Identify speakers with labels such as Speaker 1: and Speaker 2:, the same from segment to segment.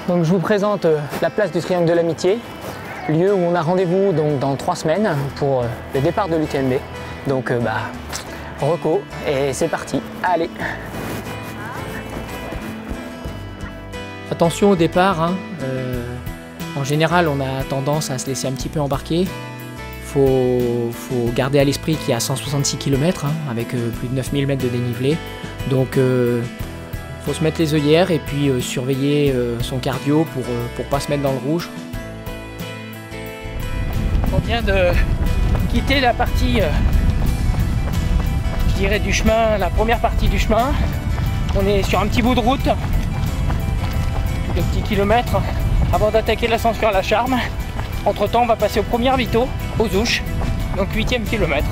Speaker 1: Donc je vous présente la place du Triangle de l'Amitié, lieu où on a rendez-vous donc dans 3 semaines pour le départ de l'UTMB. Donc reco et c'est parti, allez. Attention au départ, hein. En général on a tendance à se laisser un petit peu embarquer. Faut garder à l'esprit qu'il y a 166 km hein, avec plus de 9000 mètres de dénivelé. Donc faut se mettre les œillères et puis surveiller son cardio pour pas se mettre dans le rouge. On vient de quitter la partie, je dirais, du chemin, la première partie du chemin. On est sur un petit bout de route, de petits kilomètres, avant d'attaquer l'ascension à la Charme. Entre temps, on va passer au premier ravito, aux Ouches, donc 8e kilomètre.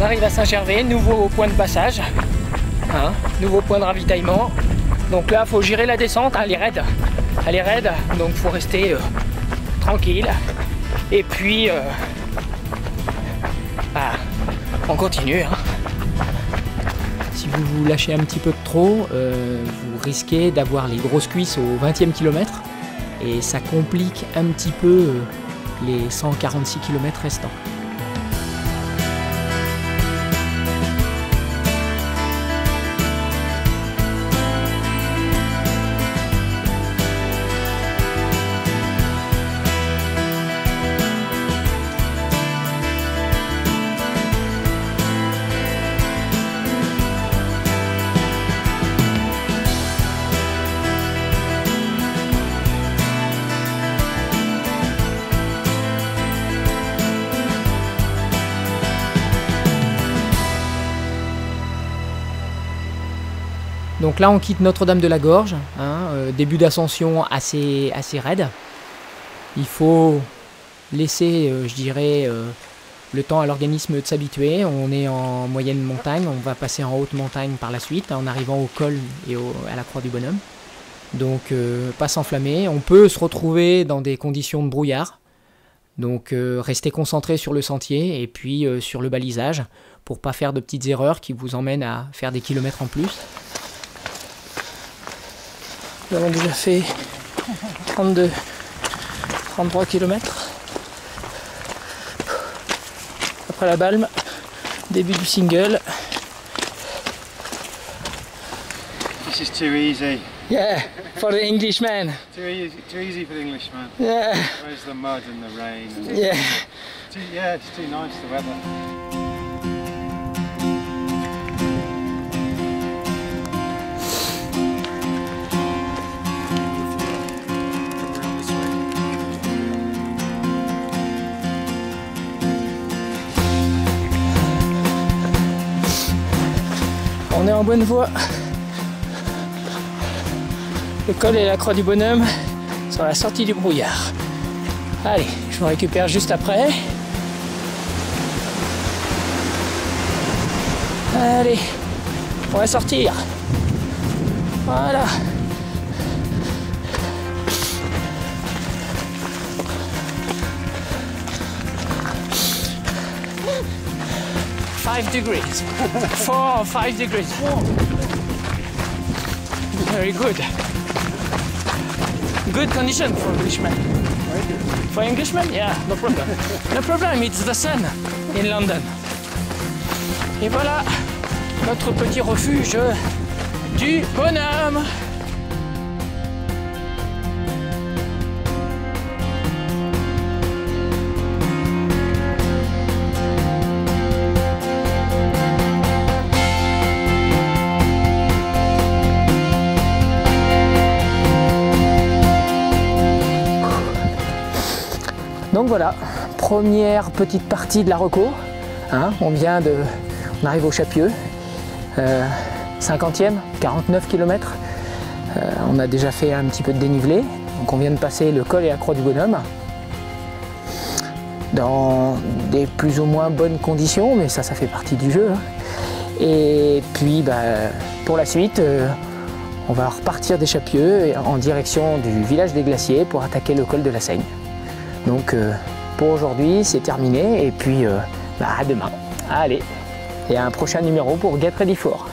Speaker 1: On arrive à Saint-Gervais, nouveau point de passage, hein, nouveau point de ravitaillement. Donc là, il faut gérer la descente, hein, elle est raide. Elle est raide, donc il faut rester tranquille. Et puis, on continue. Hein. Si vous vous lâchez un petit peu de trop, vous risquez d'avoir les grosses cuisses au 20e kilomètre. Et ça complique un petit peu les 146 km restants. Donc là on quitte Notre-Dame-de-la-Gorge, hein, début d'ascension assez raide. Il faut laisser, je dirais, le temps à l'organisme de s'habituer. On est en moyenne montagne, on va passer en haute montagne par la suite, en arrivant au col et à la Croix du Bonhomme. Donc pas s'enflammer. On peut se retrouver dans des conditions de brouillard. Donc restez concentré sur le sentier et puis sur le balisage pour pas faire de petites erreurs qui vous emmènent à faire des kilomètres en plus. Nous avons déjà fait 33 km. Après la Balme, début du single.
Speaker 2: This is too easy.
Speaker 1: Yeah, for the Englishman.
Speaker 2: Too easy for the Englishman.
Speaker 1: Yeah.
Speaker 2: Where's the mud and the rain? And
Speaker 1: Yeah.
Speaker 2: Yeah, it's too nice, the weather.
Speaker 1: On est en bonne voie. Le col et la Croix du Bonhomme sur la sortie du brouillard. Allez, je me récupère juste après. Allez, on va sortir. Voilà. Five degrees. 4 or 5 degrees. Very good. Good condition for Englishman. For Englishman, yeah, no problem. No problem, it's the sun in London. Et voilà notre petit refuge du bonhomme. Donc voilà, première petite partie de la reco. Hein, on arrive au Chapieux, 50e, 49 km. On a déjà fait un petit peu de dénivelé. Donc on vient de passer le col et la croix du Bonhomme dans des plus ou moins bonnes conditions, mais ça fait partie du jeu. Et puis pour la suite, on va repartir des Chapieux en direction du village des Glaciers pour attaquer le col de la Seigne. Donc pour aujourd'hui c'est terminé et puis à demain. Allez, et à un prochain numéro pour Get Ready For.